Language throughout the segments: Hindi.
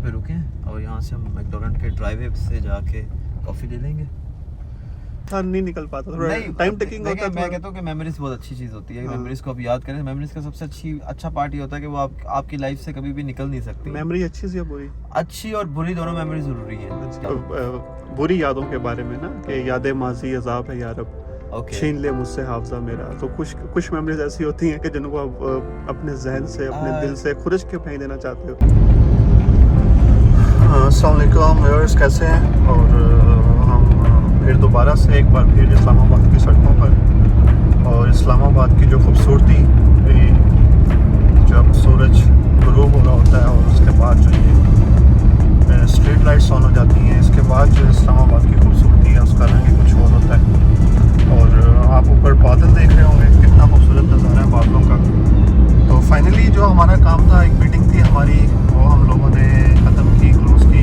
पे रुके हैं और यहाँ से हम मैकडोनल्ड के ड्राइवे से जाके कॉफ़ी ले लेंगे। नहीं निकल पाता, थोड़ा टाइम टेकिंग होता है। मैं कहता हूँ कि मेमोरीज बहुत अच्छी चीज़ होती है। मेमोरीज को आप याद करें। मेमोरीज का सबसे अच्छा पार्ट ये होता है कि वो आपकी लाइफ से कभी भी निकल नहीं सकती। मेमोरी अच्छी सी या बुरी? अच्छी और बुरी दोनों मेमोरी जरूरी है। बुरी यादों के बारे में ना कि यादें माजी अजाब है यारब, छीन ले मुझसे हाफजा मेरा। तो कुछ मेमोरीज ऐसी होती हैं कि जिनको आप अपने जहन से, अपने दिल से खुरच के फेंक देना चाहते हो। अस्सलाम वालेकुम व्यूअर्स, कैसे हैं? और हम फिर दोबारा से एक बार फिर इस्लामाबाद की सड़कों पर, और इस्लामाबाद की जो खूबसूरती, जब सूरज गुरूब हो रहा होता है और उसके बाद जो ये स्ट्रीट लाइट्स ऑन हो जाती हैं, इसके बाद जो इस्लामाबाद की खूबसूरती है उसका रंग ही कुछ और होता है। और आप ऊपर बादल देख रहे होंगे, कितना खूबसूरत नज़ारा है बादलों का। तो फाइनली जो हमारा काम था, एक मीटिंग थी हमारी, वो हम लोगों ने ख़त्म की, क्लोज़ की।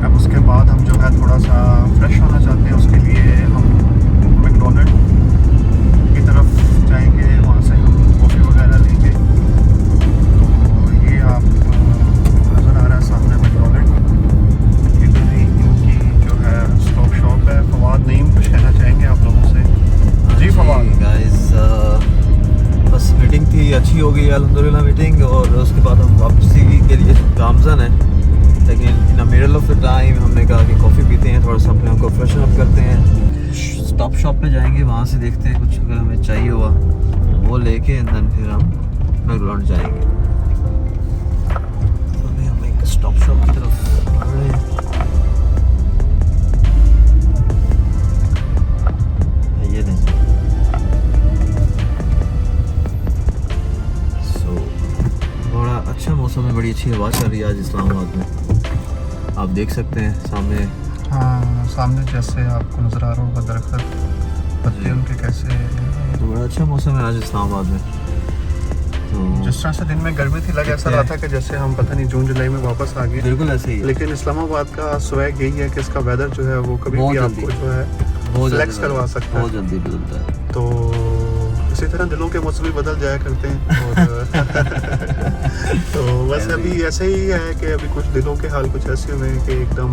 अब उसके बाद हम जो है थोड़ा सा फ्रेश होना चाहते हैं, उसके लिए हम मैकडोनल्ड की तरफ जाएंगे, वहाँ से हम कॉफ़ी वगैरह लेंगे। तो ये आप नज़र आ रहा है सामने मैकडोनल्ड, इधर ही इनकी जो है स्टॉप शॉप है। फवाद नईम कुछ कहना चाहेंगे आप लोगों से? जी फवाद। गाइस, बस मीटिंग थी, अच्छी हो गई अल्हम्दुलिल्लाह मीटिंग। और उसके बाद हम वापसी के लिए गामजन है, लेकिन in middle of the time हमने कहा कि कॉफ़ी पीते हैं, थोड़ा सा अपने आप को फ्रेशन अप करते हैं। स्टॉप शॉप पे जाएंगे, वहाँ से देखते हैं कुछ अगर हमें चाहिए हुआ वो लेके एंड देन फिर हम मैकडोनल्ड जाएंगे। तो अभी हम एक स्टॉप शॉप की तरफ बढ़ रहे हैं। ये नहीं बड़ा अच्छा मौसम है, बड़ी अच्छी हवा चल रही है आज इस्लामाबाद में, आप देख सकते हैं सामने। हाँ, सामने जैसे आपको नज़र आ रहा होगा दरख्त, पत्ते उनके कैसे। तो बड़ा अच्छा मौसम है आज इस्लामाबाद में। तो जिस तरह से दिन में गर्मी थी, लगा ऐसा रहा था कि जैसे हम पता नहीं जून जुलाई में वापस आ गए। बिल्कुल ऐसे ही है। लेकिन इस्लामाबाद का स्वैग यही है कि इसका वेदर जो है वो कभी भी आपको जो है फ्लेक्स करवा सकता है, बहुत जल्दी बदलता है। तो इसी तरह दिलों के मौसम भी बदल जाया करते हैं। और तो बस अभी ऐसे ही है कि अभी कुछ दिलों के हाल कुछ ऐसे हुए हैं कि एकदम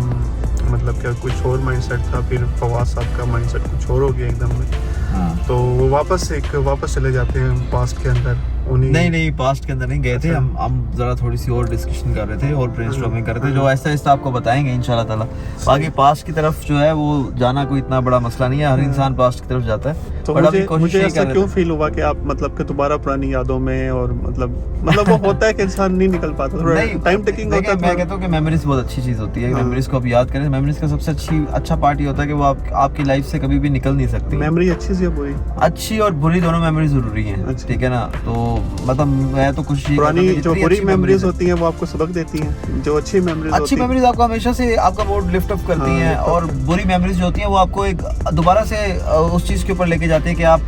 मतलब क्या कुछ और माइंडसेट था, फिर फवाद साहब का माइंडसेट कुछ और हो गया एकदम में। हाँ। तो वो वापस चले जाते हैं पास्ट के अंदर। नहीं पास्ट के अंदर नहीं गए थे हम जरा थोड़ी सी और डिस्कशन कर रहे थे और ब्रेनस्टॉर्मिंग कर रहे थे, जो ऐसा ऐसा आपको बताएंगे इंशाल्लाह ताला। बाकी पास्ट की तरफ जो है वो जाना कोई इतना बड़ा मसला नहीं है, हर इंसान पास्ट की तरफ जाता है। तो मुझे ऐसा क्यों फील हुआ कि आप मतलब कि दोबारा पुरानी यादों में, और मतलब वो होता है कि इंसान नहीं निकल पाता, थोड़ा टाइम टेकिंग होता है। मैं कहता हूँ कि मेमोरीज बहुत अच्छी चीज़ होती है। मेमोरीज को आप याद करें। मेमोरीज का सबसे अच्छा पार्ट ये होता है कि वो आपकी लाइफ से कभी भी निकल नहीं सकती। मेमोरी अच्छी सी या बुरी? अच्छी और बुरी दोनों मेमोरी जरूरी हैं, ठीक है ना। तो मतलब मैं तो कुछ पुरानी जो बुरी मेमोरीज होती हैं वो आपको सबक देती हैं, जो अच्छी मेमोरीज आपको हमेशा से आपका मूड लिफ्ट अप करती हैं, और बुरी मेमोरीज जो होती हैं वो आपको एक दोबारा से उस चीज़ के ऊपर लेके जाती है कि आप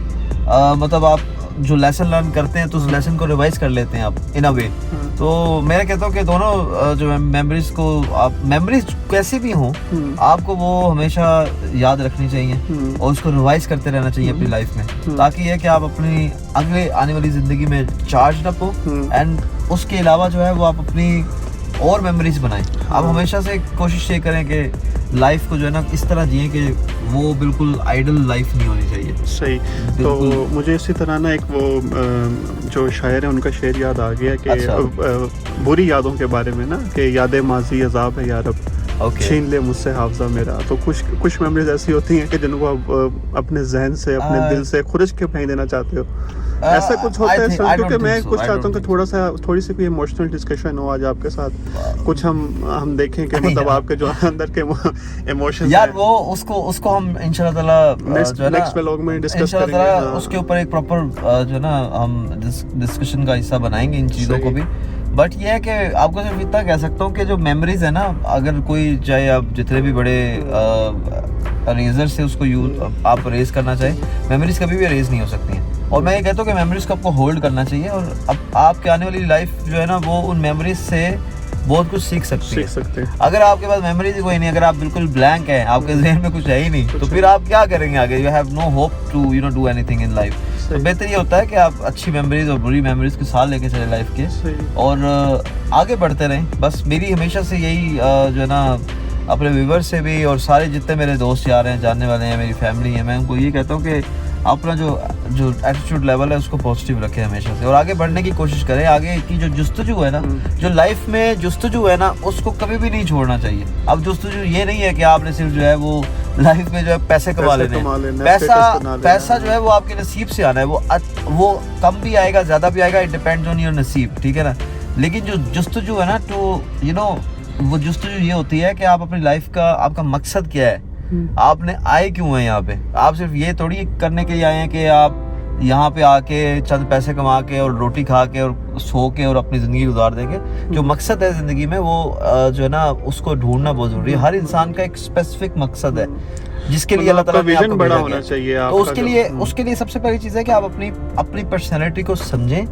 मतलब आप जो लेसन लर्न करते हैं तो उस लेसन को रिवाइज कर लेते हैं आप इन अ वे। तो मैं कहता हूँ कि दोनों जो मेमोरीज को आप मेमोरीज कैसी भी हों आपको वो हमेशा याद रखनी चाहिए और उसको रिवाइज करते रहना चाहिए अपनी लाइफ में, ताकि ये कि आप अपनी अगले आने वाली जिंदगी में चार्ज अप हो। एंड उसके अलावा जो है वो आप अपनी और मेमोरीज बनाएं। आप हमेशा से कोशिश ये करें कि लाइफ को जो है ना इस तरह जिए कि वो बिल्कुल आइडल लाइफ नहीं होनी चाहिए। सही। तो मुझे इसी तरह ना एक वो जो शायर है उनका शेर याद आ गया कि बुरी यादों के बारे में ना कि यादें माजी अजाब है यारब, छीन ले मुझसे हाफजा मेरा। तो कुछ मेमोरीज ऐसी होती हैं कि जिनको आप अपने जहन से, अपने दिल से खुरच के फेंक देना चाहते हो। ऐसा कुछ होता है सर? क्योंकि मैं कुछ चाहता हूँ कि थोड़ी सी कोई इमोशनल डिस्कशन हो आज आपके साथ, कुछ हम देखें कि मतलब आपके जो अंदर के इमोशंस यार वो उसको हम इंशाल्लाह ताला नेक्स्ट व्लॉग में डिस्कस करेंगे। उसके ऊपर एक प्रॉपर जो ना हम डिस्कशन का हिस्सा बनाएंगे इन चीज़ों को भी। बट ये है कि आपको सिर्फ इतना कह सकता हूँ कि जो मेमोरीज है ना, अगर कोई चाहे आप जितने भी बड़े रेजर से उसको आप रेज करना चाहे, मेमोरीज कभी भी रेज नहीं हो सकती हैं। और मैं ये कहता हूँ कि मेमोरीज को आपको होल्ड करना चाहिए, और अब आपके आने वाली लाइफ जो है ना वो उन मेमोरीज से बहुत कुछ सीख सकती सीख सकते हैं। अगर आपके पास मेमोरीज ही कोई नहीं, अगर आप बिल्कुल ब्लैंक हैं, आपके जहन में कुछ है ही नहीं, तो फिर आप क्या करेंगे आगे? You have no hope to do anything in life. तो बेहतर ये होता है कि आप अच्छी मेमोरीज और बुरी मेमोरीज के साथ लेके चले लाइफ के, और आगे बढ़ते रहें। बस मेरी हमेशा से यही जो है ना, अपने व्यूवर से भी और सारे जितने मेरे दोस्त यार हैं, जानने वाले हैं, मेरी फैमिली है, मैं उनको ये कहता हूँ कि अपना जो एटीट्यूड लेवल है उसको पॉजिटिव रखें हमेशा से, और आगे बढ़ने की कोशिश करें। आगे की जो जुस्तजू है ना, जो लाइफ में जुस्तजू है ना, उसको कभी भी नहीं छोड़ना चाहिए। अब जुस्तजू ये नहीं है कि आपने सिर्फ जो है वो लाइफ में जो है पैसे कमा लेने, पैसा जो है वो आपके नसीब से आना है। वो कम भी आएगा, ज़्यादा भी आएगा, इट डिपेंड्स ऑन योर नसीब, ठीक है ना। लेकिन जो जुस्तजू है ना, तो वो जुस्तजू ये होती है कि आप अपनी लाइफ का, आपका मकसद क्या है, आपने आए क्यों हैं यहाँ पे। आप सिर्फ ये थोड़ी करने के लिए आए हैं कि आप यहाँ पे आके चंद पैसे कमा के और रोटी खा के और सो के और अपनी ज़िंदगी गुजार देंगे। जो मकसद है ज़िंदगी में, वो जो है ना, उसको ढूंढना बहुत ज़रूरी है। हर इंसान का एक स्पेसिफिक मकसद है जिसके लिए अल्लाह ताला ने आपको बड़ा भेजा होना है। चाहिए। तो उसके लिए सबसे पहली चीज़ है कि आप अपनी पर्सनैलिटी को समझें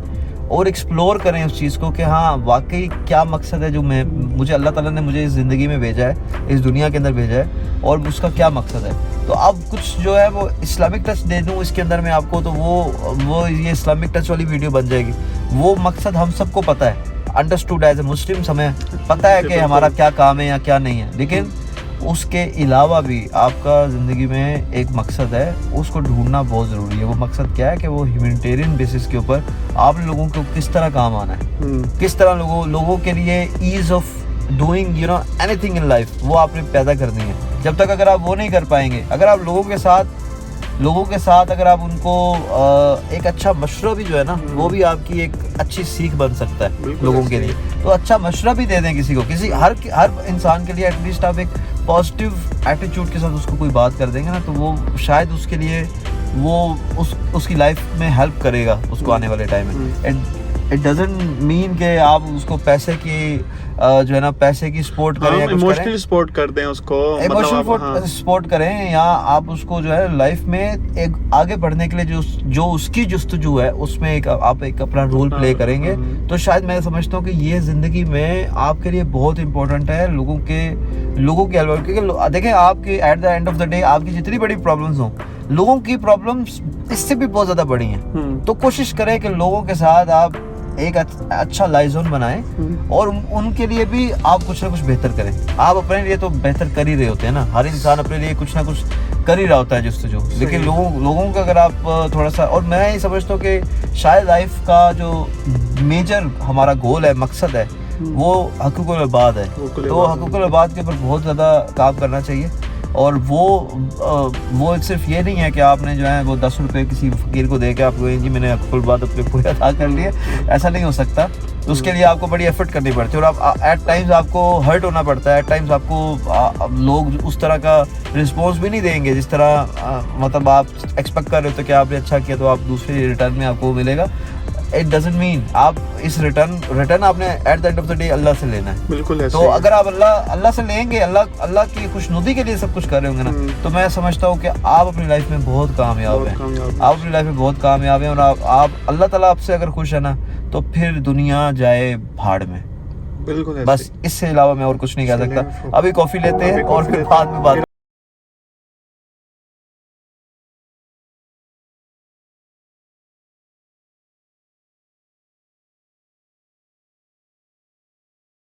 और एक्सप्लोर करें उस चीज़ को कि हाँ वाकई क्या मकसद है जो मुझे अल्लाह ताला ने मुझे इस ज़िंदगी में भेजा है, इस दुनिया के अंदर भेजा है, और उसका क्या मकसद है। तो अब कुछ जो है वो इस्लामिक टच दे दूँ इसके अंदर मैं आपको, तो वो ये इस्लामिक टच वाली वीडियो बन जाएगी। वो मकसद हम सबको पता है, अंडरस्टूड एज ए मुस्लिम, हमें पता है कि हमारा क्या काम है या क्या नहीं है। लेकिन उसके अलावा भी आपका ज़िंदगी में एक मकसद है, उसको ढूंढना बहुत ज़रूरी है। वो मकसद क्या है कि वो ह्यूमैनिटेरियन बेसिस के ऊपर आप लोगों को किस तरह काम आना है, किस तरह लोगों के लिए ease of doing anything in life, वो आपने पैदा करनी है। जब तक अगर आप वो नहीं कर पाएंगे, अगर आप लोगों के साथ अगर आप उनको एक अच्छा मशवरा भी जो है ना, वो भी आपकी एक अच्छी सीख बन सकता है लोगों के लिए। तो अच्छा मशवरा भी दे दें किसी को, हर इंसान के लिए एटलीस्ट आप एक पॉजिटिव एटीट्यूड के साथ उसको कोई बात कर देंगे ना, तो वो शायद उसके लिए उसकी लाइफ में हेल्प करेगा उसको आने वाले टाइम में। इट डजंट मीन कि आप उसको पैसे की जो है ना, पैसे की सपोर्ट करें, इमोशनली सपोर्ट कर दें उसको, इमोशनल सपोर्ट करें, या आप उसको जो है लाइफ में एक आगे बढ़ने के लिए जो उसकी जुस्तजू है उसमें आप एक अपना रोल प्ले करेंगे, तो शायद मैं समझता हूँ कि ये ज़िंदगी में आपके लिए बहुत इंपॉर्टेंट है। लोगों के हेल्प, क्योंकि देखें आपकी eight the end of the day आपकी जितनी बड़ी प्रॉब्लम्स हों, लोगों की प्रॉब्लम्स इससे भी बहुत ज़्यादा बड़ी हैं। तो कोशिश करें कि लोगों के साथ आप एक अच्छा लाइजोन बनाएं और उनके लिए भी आप कुछ ना कुछ बेहतर करें। आप अपने लिए तो बेहतर कर ही रहे होते हैं ना, हर इंसान अपने लिए कुछ ना कुछ कर ही रहा होता है जुस्तजू। लेकिन लोगों का अगर आप थोड़ा सा, और मैं ये समझता हूँ कि शायद लाइफ का जो मेजर हमारा गोल है, मकसद है, वो हकूक़ुल इबाद है। तो हकूक़ुल इबाद के ऊपर बहुत ज़्यादा काम करना चाहिए। और वो सिर्फ ये नहीं है कि आपने जो है वो 10 रुपये किसी फ़कीर को दे के आपको जी मैंने हकूक़ुल इबाद अपने पूरे अदा कर लिए, ऐसा नहीं हो सकता। तो उसके लिए आपको बड़ी एफर्ट करनी पड़ती है, और आप एट टाइम्स आपको हर्ट होना पड़ता है। एट टाइम्स आपको लोग उस तरह का रिस्पॉन्स भी नहीं देंगे जिस तरह मतलब आप एक्सपेक्ट कर रहे हो, तो कि आपने अच्छा किया तो आप दूसरे रिटर्न में आपको मिलेगा। इट डजंट मीन आप इस रिटर्न आपने at the end of the day Allah से लेना है। बिल्कुल ऐसे। तो अगर आप अल्लाह से लेंगे, अल्लाह की खुशनुदी के लिए सब कुछ कर रहे होंगे ना, तो मैं समझता हूँ कि आप अपनी लाइफ में बहुत कामयाब हैं। आप अपनी लाइफ में बहुत कामयाब हैं, और आप अल्लाह ताला आपसे अगर खुश है ना, तो फिर दुनिया जाए भाड़ में। बिल्कुल बस इससे अलावा मैं और कुछ नहीं कह सकता। अभी कॉफ़ी लेते हैं और फिर बाद में बात